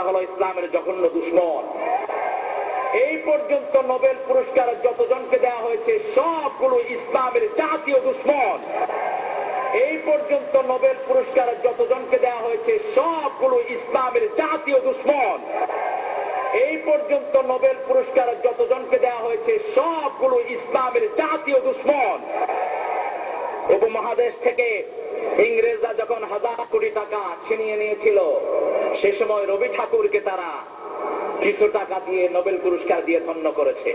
হলো ইসলামের জঘন্য দুশমন। এই পর্যন্ত নোবেল পুরস্কার যতজনকে দেওয়া হয়েছে সবগুলো ইসলামের জাতীয় দুশমন। এই পর্যন্ত নোবেল পুরস্কার যতজনকে দেওয়া হয়েছে সবগুলো ইসলামের জাতীয় দুশমন। এই পর্যন্ত নোবেল পুরস্কার যতজনকে দেওয়া হয়েছে সবগুলো ইসলামের জাতীয় দুশমন। উপমহাদেশ থেকে ইংরেজরা যখন হাজার কোটি টাকা ছিনিয়ে নিয়েছিল, সে সময় রবি ঠাকুরকে তারা কিছু টাকা দিয়ে নোবেল পুরস্কার দিয়ে ধন্য করেছে।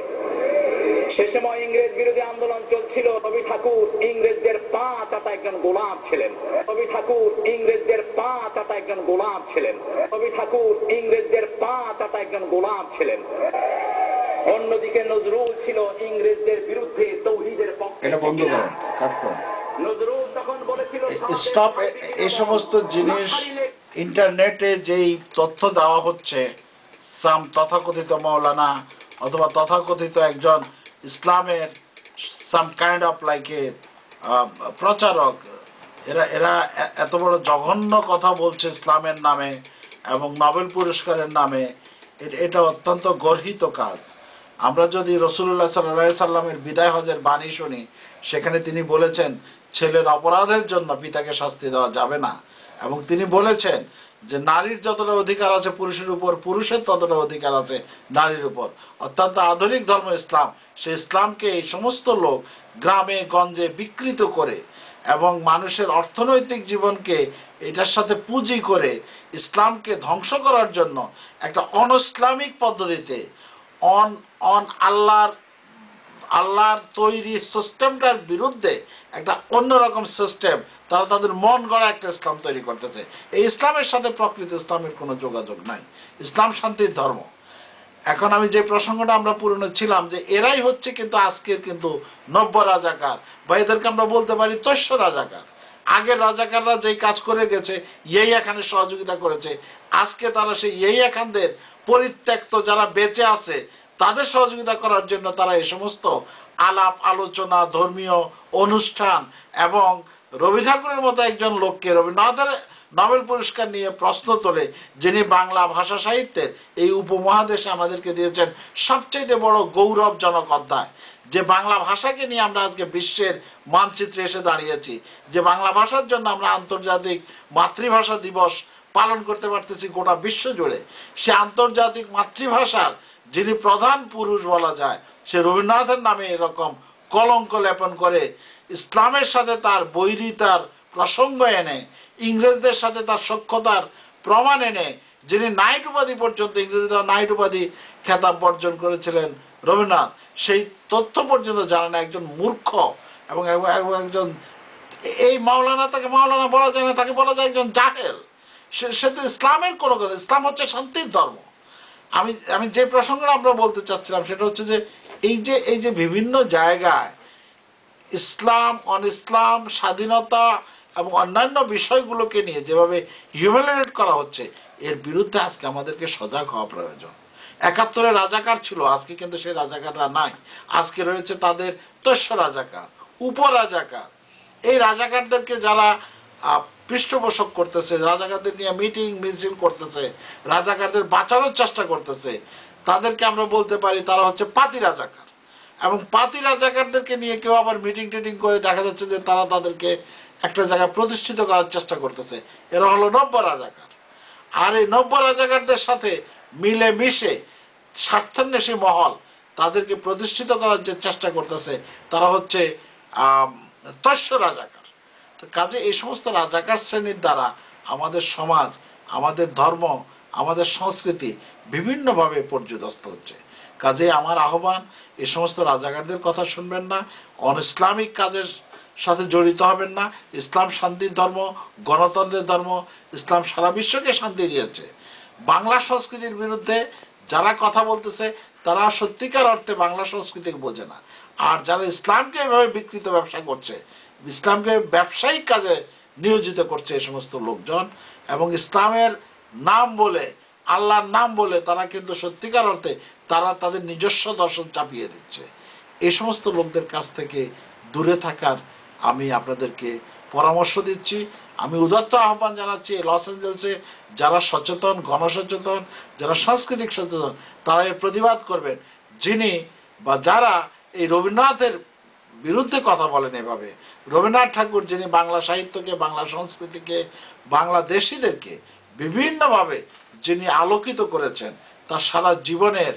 সে সময় ইংরেজ বিরোধী আন্দোলন চলছিল। রবি ঠাকুর ইংরেজদের পা চাটা একজন গোলাম ছিলেন। রবি ঠাকুর ইংরেজদের পা চাটা একজন গোলাম ছিলেন। রবি ঠাকুর ইংরেজদের পা চাটা একজন গোলাম ছিলেন। অন্যদিকে নজরুল ছিল ইংরেজদের বিরুদ্ধে তৌহিদের পক্ষে। এটা বন্ধ করুন, কাট করুন। নজরুল তখন বলেছিল স্টপ। এই সমস্ত জিনিস ইন্টারনেটে যেই তথ্য দেওয়া হচ্ছে, সাম তথাকথিত মাওলানা অথবা তথাকথিত একজন ইসলামের some kind of like a প্রচারক, এরা এত বড় জঘন্য কথা বলছে ইসলামের নামে এবং নোবেল পুরস্কারের নামে। এটা অত্যন্ত গর্হিত কাজ। আমরা যদি রাসূলুল্লাহ সাল্লাল্লাহু আলাইহি সাল্লামের বিদায় হজের বাণী শুনি, সেখানে তিনি বলেছেন ছেলের অপরাধের জন্য পিতাকে শাস্তি দেওয়া যাবে না, এবং তিনি বলেছেন যে নারীর যতটা অধিকার আছে পুরুষের উপর, পুরুষের ততটা অধিকার আছে নারীর উপর। অত্যন্ত আধুনিক ধর্ম ইসলাম, সেই ইসলামকে এই সমস্ত লোক গ্রামে গঞ্জে বিকৃত করে এবং মানুষের অর্থনৈতিক জীবনকে এটার সাথে পুঁজি করে ইসলামকে ধ্বংস করার জন্য একটা অন ইসলামিক পদ্ধতিতে আল্লাহর তৈরি সিস্টেমটার বিরুদ্ধে একটা অন্যরকম সিস্টেম, তারা তাদের মন গড়া একটা ইসলাম তৈরি করতেছে। এই ইসলামের সাথে প্রকৃত ইসলামের কোনো যোগাযোগ নাই। ইসলাম শান্তির ধর্ম। এখন আমি যে প্রসঙ্গটা আমরা পুরনো ছিলাম যে এরাই হচ্ছে কিন্তু আজকের কিন্তু নব্য রাজাকার, বা এদেরকে আমরা বলতে পারি তস্য রাজাকার। আগের রাজাকাররা যেই কাজ করে গেছে, এই এখানে সহযোগিতা করেছে, আজকে তারা সেই এখানদের পরিত্যক্ত যারা বেঁচে আছে তাদের সহযোগিতা করার জন্য তারা এই সমস্ত আলাপ আলোচনা, ধর্মীয় অনুষ্ঠান এবং রবি ঠাকুরের মতো একজন লোককে, রবীন্দ্রনাথের নোবেল পুরস্কার নিয়ে প্রশ্ন তোলে, যিনি বাংলা ভাষা সাহিত্যের এই উপমহাদেশে আমাদেরকে দিয়েছেন সবচেয়ে বড় গৌরবজনক অধ্যায়। যে বাংলা ভাষাকে নিয়ে আমরা আজকে বিশ্বের মানচিত্রে এসে দাঁড়িয়েছি, যে বাংলা ভাষার জন্য আমরা আন্তর্জাতিক মাতৃভাষা দিবস পালন করতে পারতেছি গোটা বিশ্ব জুড়ে, সে আন্তর্জাতিক মাতৃভাষার যিনি প্রধান পুরুষ বলা যায়, সে রবীন্দ্রনাথের নামে এরকম কলঙ্ক লেপন করে ইসলামের সাথে তার বৈরিতার প্রসঙ্গ এনে, ইংরেজদের সাথে তার সখ্যতার প্রমাণ এনে, যিনি নাইট উপাধি পর্যন্ত, ইংরেজদের নাইট উপাধি খেতাব বর্জন করেছিলেন রবীন্দ্রনাথ, সেই তথ্য পর্যন্ত জানে না একজন মূর্খ এবং একজন, এই মাওলানা, তাকে মাওলানা বলা যায় না, তাকে বলা যায় একজন জাহেল। সে তো ইসলামের কোনো কথা, ইসলাম হচ্ছে শান্তির ধর্ম। আমি যে প্রসঙ্গটা আমরা বলতে চাচ্ছিলাম সেটা হচ্ছে যে এই যে বিভিন্ন জায়গায় ইসলাম, অন ইসলাম, স্বাধীনতা এবং অন্যান্য বিষয়গুলোকে নিয়ে যেভাবে হিউমিলিয়েট করা হচ্ছে, এর বিরুদ্ধে আজকে আমাদেরকে সজাগ হওয়া প্রয়োজন। ৭১-এ রাজাকার ছিল, আজকে কিন্তু সেই রাজাকাররা নাই। আজকে রয়েছে তাদের তস্য রাজাকার, উপরাজাকার। এই রাজাকারদেরকে যারা পৃষ্ঠপোষক করতেছে, রাজাকারদের নিয়ে মিটিং মিছিল করতেছে, রাজাকারদের বাঁচানোর চেষ্টা করতেছে, তাদেরকে আমরা বলতে পারি তারা হচ্ছে পাতি রাজাকার। এবং পাতি রাজাকারদেরকে নিয়ে কেউ আবার মিটিং টিটিং করে দেখা যাচ্ছে যে তারা তাদেরকে একটা জায়গায় প্রতিষ্ঠিত করার চেষ্টা করতেছে, এরা হলো নব্য রাজাকার। আর এই নব্য রাজাকারদের সাথে মিলে মিশে স্বার্থান্বেষী মহল তাদেরকে প্রতিষ্ঠিত করার যে চেষ্টা করতেছে, তারা হচ্ছে তস্য রাজাকার। তো কাজে এই সমস্ত রাজাকার শ্রেণীর দ্বারা আমাদের সমাজ, আমাদের ধর্ম, আমাদের সংস্কৃতি বিভিন্নভাবে পর্যদস্ত হচ্ছে। কাজে আমার আহ্বান, এই সমস্ত রাজাকারদের কথা শুনবেন না, অন ইসলামিক কাজের সাথে জড়িত হবেন না। ইসলাম শান্তির ধর্ম, গণতন্ত্রের ধর্ম। ইসলাম সারা বিশ্বকে শান্তি দিয়েছে। বাংলা সংস্কৃতির বিরুদ্ধে যারা কথা বলতেছে তারা সত্যিকার অর্থে বাংলা সংস্কৃতি বোঝে না। আর যারা ইসলামকে এভাবে বিকৃত ব্যবসা করছে, ইসলামকে ব্যবসায়িক কাজে নিয়োজিত করছে এই সমস্ত লোকজন, এবং ইসলামের নাম বলে, আল্লাহর নাম বলে তারা কিন্তু সত্যিকার অর্থে তারা তাদের নিজস্ব দর্শন চাপিয়ে দিচ্ছে। এই সমস্ত লোকদের কাছ থেকে দূরে থাকার আমি আপনাদেরকে পরামর্শ দিচ্ছি। আমি উদাত্ত আহ্বান জানাচ্ছি লস অ্যাঞ্জেলসে যারা সচেতন, গণসচেতন, যারা সাংস্কৃতিক সচেতন, তারা এর প্রতিবাদ করবেন। যিনি বা যারা এই রবীন্দ্রনাথের বিরুদ্ধে কথা বলেন এভাবে, রবীন্দ্রনাথ ঠাকুর যিনি বাংলা সাহিত্যকে, বাংলা সংস্কৃতিকে, বাংলাদেশিদেরকে বিভিন্নভাবে যিনি আলোকিত করেছেন, তার সারা জীবনের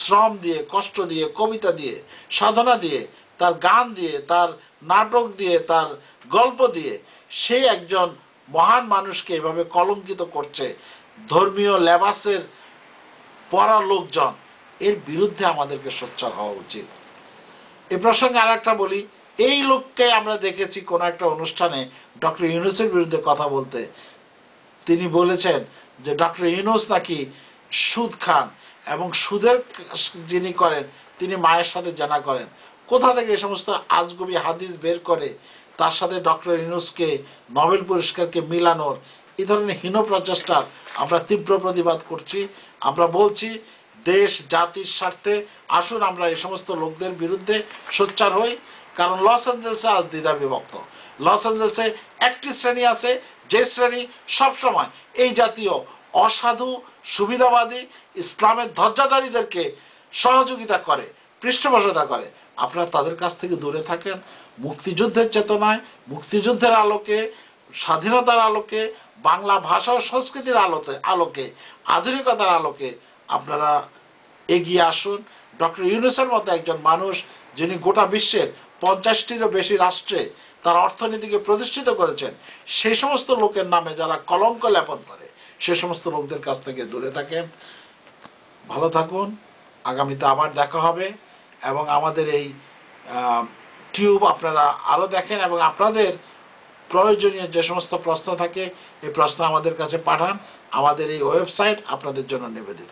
শ্রম দিয়ে, কষ্ট দিয়ে, কবিতা দিয়ে, সাধনা দিয়ে, তার গান দিয়ে, তার নাটক দিয়ে, তার গল্প দিয়ে সেই একজন মহান মানুষকে এভাবে কলঙ্কিত করছে ধর্মীয় লেবাসের পরা লোকজন, এর বিরুদ্ধে আমাদেরকে সোচ্চার হওয়া উচিত। এ প্রসঙ্গে আর একটা বলি, এই লোককে আমরা দেখেছি কোন একটা অনুষ্ঠানে ডক্টর ইউনূসের বিরুদ্ধে কথা বলতে। তিনি বলেছেন যে ডক্টর ইউনূস নাকি সুদ খান এবং সুদের যিনি করেন তিনি মায়ের সাথে জানা করেন। কোথা থেকে এই সমস্ত আজগুবি হাদিস বের করে তার সাথে ডক্টর ইউনূসকে নোবেল পুরস্কারকে মিলানোর এই ধরনের হীন প্রচেষ্টার আমরা তীব্র প্রতিবাদ করছি। আমরা বলছি দেশ জাতির স্বার্থে আসুন আমরা এই সমস্ত লোকদের বিরুদ্ধে সোচ্চার হই। কারণ লস অ্যাঞ্জেলসে আজ দ্বিধা বিভক্ত। লস অ্যাঞ্জেলসে একটি শ্রেণী আছে যে শ্রেণী সবসময় এই জাতীয় অসাধু, সুবিধাবাদী, ইসলামের ধ্বজাধারীদেরকে সহযোগিতা করে, পৃষ্ঠপোষকতা করে। আপনারা তাদের কাছ থেকে দূরে থাকেন। মুক্তিযুদ্ধের চেতনায়, মুক্তিযুদ্ধের আলোকে, স্বাধীনতার আলোকে, বাংলা ভাষা ও সংস্কৃতির আলোকে, আধুনিকতার আলোকে আপনারা এগিয়ে আসুন। ডক্টর ইউনূসের মতো একজন মানুষ যিনি গোটা বিশ্বের 50টিরও বেশি রাষ্ট্রে তার অর্থনীতিকে প্রতিষ্ঠিত করেছেন, সেই সমস্ত লোকের নামে যারা কলঙ্ক লেপন করে সে সমস্ত লোকদের কাছ থেকে দূরে থাকেন। ভালো থাকুন। আগামীতে আবার দেখা হবে এবং আমাদের এই টিউব আপনারা আরও দেখেন এবং আপনাদের প্রয়োজনীয় যে সমস্ত প্রশ্ন থাকে এই প্রশ্ন আমাদের কাছে পাঠান। আমাদের এই ওয়েবসাইট আপনাদের জন্য নিবেদিত।